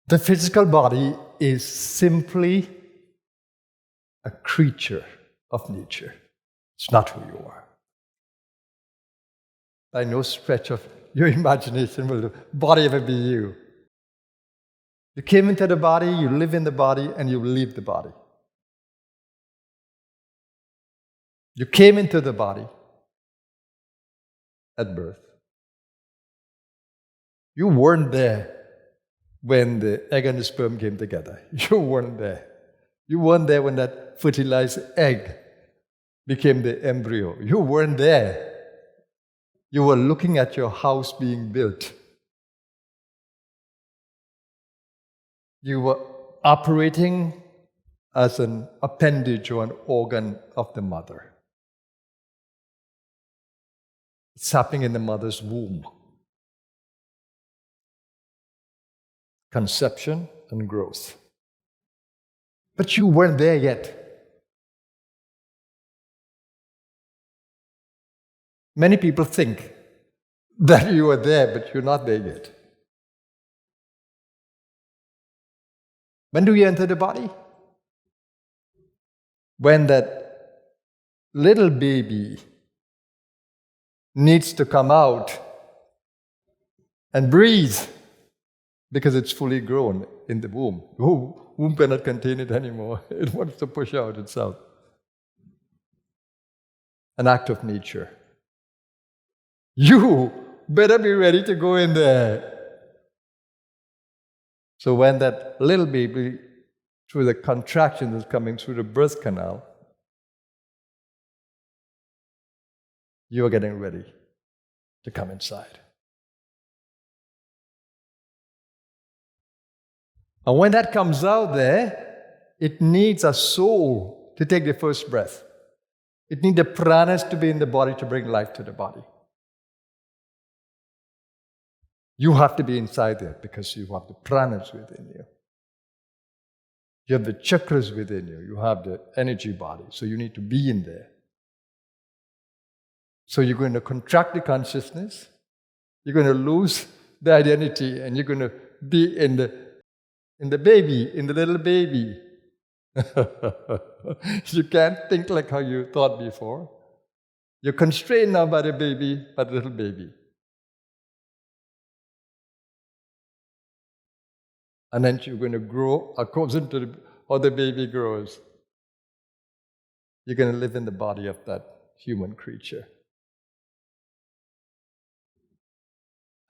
The physical body is simply a creature of nature. It's not who you are. By no stretch of your imagination will the body ever be you. You came into the body, you live in the body, and you leave the body. You came into the body at birth. You weren't there when the egg and the sperm came together. You weren't there. You weren't there when that fertilized egg became the embryo. You weren't there. You were looking at your house being built. You were operating as an appendage or an organ of the mother. It's happening in the mother's womb. Conception and growth. But you weren't there yet. Many people think that you are there, but you're not there yet. When do you enter the body? When that little baby needs to come out and breathe because it's fully grown in the womb. The womb cannot contain it anymore. It wants to push out itself. An act of nature. You better be ready to go in there. So when that little baby, through the contraction that's coming through the birth canal, you are getting ready to come inside. And when that comes out there, it needs a soul to take the first breath. It needs the pranas to be in the body to bring life to the body. You have to be inside there because you have the pranas within you. You have the chakras within you. You have the energy body. So you need to be in there. So you're going to contract the consciousness. You're going to lose the identity, and you're going to be in the baby, in the little baby. You can't think like how you thought before. You're constrained now by the baby, by the little baby. And then you're going to grow according to how the baby grows. You're going to live in the body of that human creature.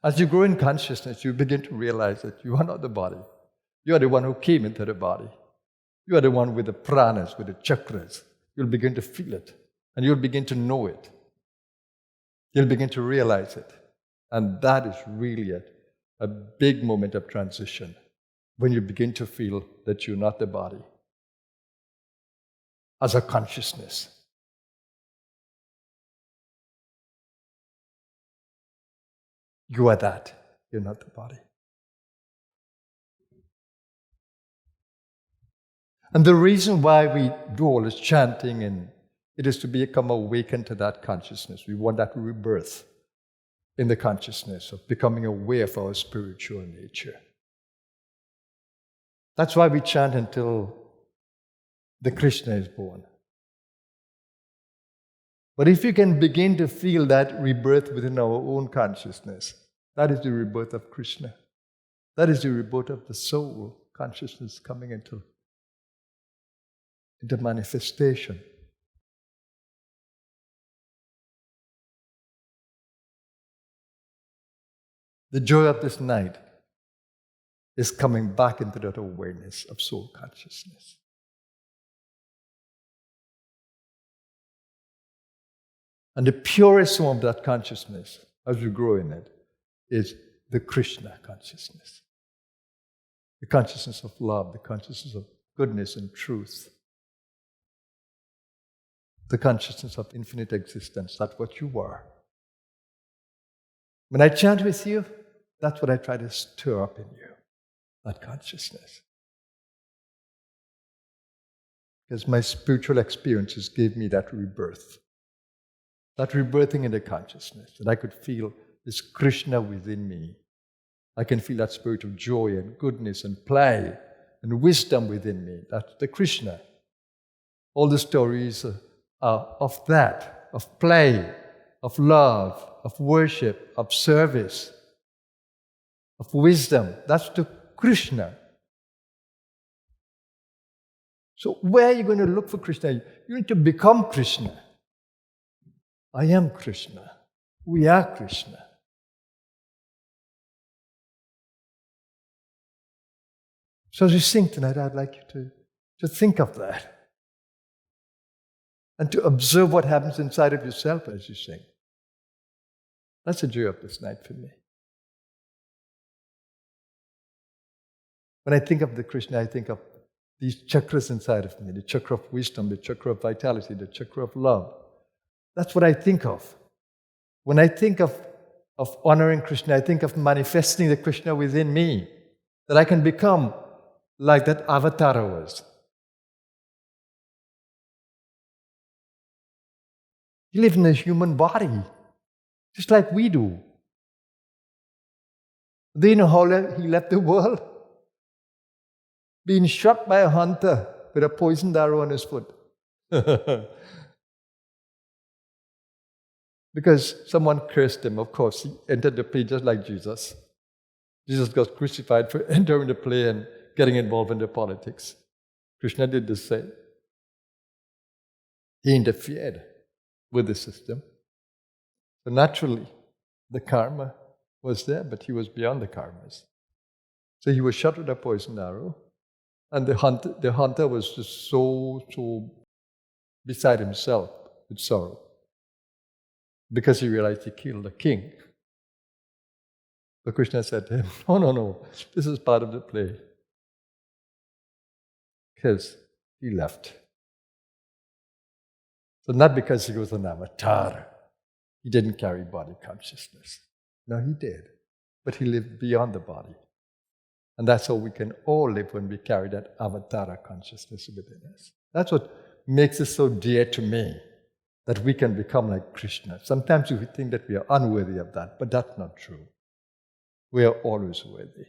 As you grow in consciousness, you begin to realize that you are not the body. You are the one who came into the body. You are the one with the pranas, with the chakras. You'll begin to feel it, and you'll begin to know it. You'll begin to realize it. And that is really a big moment of transition, when you begin to feel that you're not the body, as a consciousness. You are that. You're not the body. And the reason why we do all this chanting, and it is to become awakened to that consciousness. We want that rebirth in the consciousness of becoming aware of our spiritual nature. That's why we chant until the Krishna is born. But if you can begin to feel that rebirth within our own consciousness, that is the rebirth of Krishna. That is the rebirth of the soul consciousness coming into manifestation. The joy of this night is coming back into that awareness of soul consciousness. And the purest form of that consciousness, as we grow in it, is the Krishna consciousness. The consciousness of love, the consciousness of goodness and truth. The consciousness of infinite existence. That's what you are. When I chant with you, that's what I try to stir up in you. That consciousness. Because my spiritual experiences gave me that rebirth. That rebirthing in the consciousness. That I could feel this Krishna within me. I can feel that spirit of joy and goodness and play and wisdom within me. That's the Krishna. All the stories are of that, of play, of love, of worship, of service, of wisdom. That's the Krishna. So where are you going to look for Krishna? You need to become Krishna. I am Krishna. We are Krishna. So as you sing tonight, I'd like you to think of that. And to observe what happens inside of yourself as you sing. That's the joy of this night for me. When I think of the Krishna, I think of these chakras inside of me, the chakra of wisdom, the chakra of vitality, the chakra of love. That's what I think of. When I think of honoring Krishna, I think of manifesting the Krishna within me, that I can become like that avatar was. He lived in a human body, just like we do. Do you know how he left the world? Being shot by a hunter with a poisoned arrow on his foot. Because someone cursed him, of course. He entered the play just like Jesus. Jesus got crucified for entering the play and getting involved in the politics. Krishna did the same. He interfered with the system. So naturally, the karma was there, but he was beyond the karmas. So he was shot with a poisoned arrow, and the hunter was just so beside himself with sorrow, because he realized he killed a king. So Krishna said to him, no, this is part of the play. Because he left. So not because he was an avatar. He didn't carry body consciousness. No, he did. But he lived beyond the body. And that's how we can all live when we carry that avatar consciousness within us. That's what makes it so dear to me, that we can become like Krishna. Sometimes we think that we are unworthy of that, but that's not true. We are always worthy.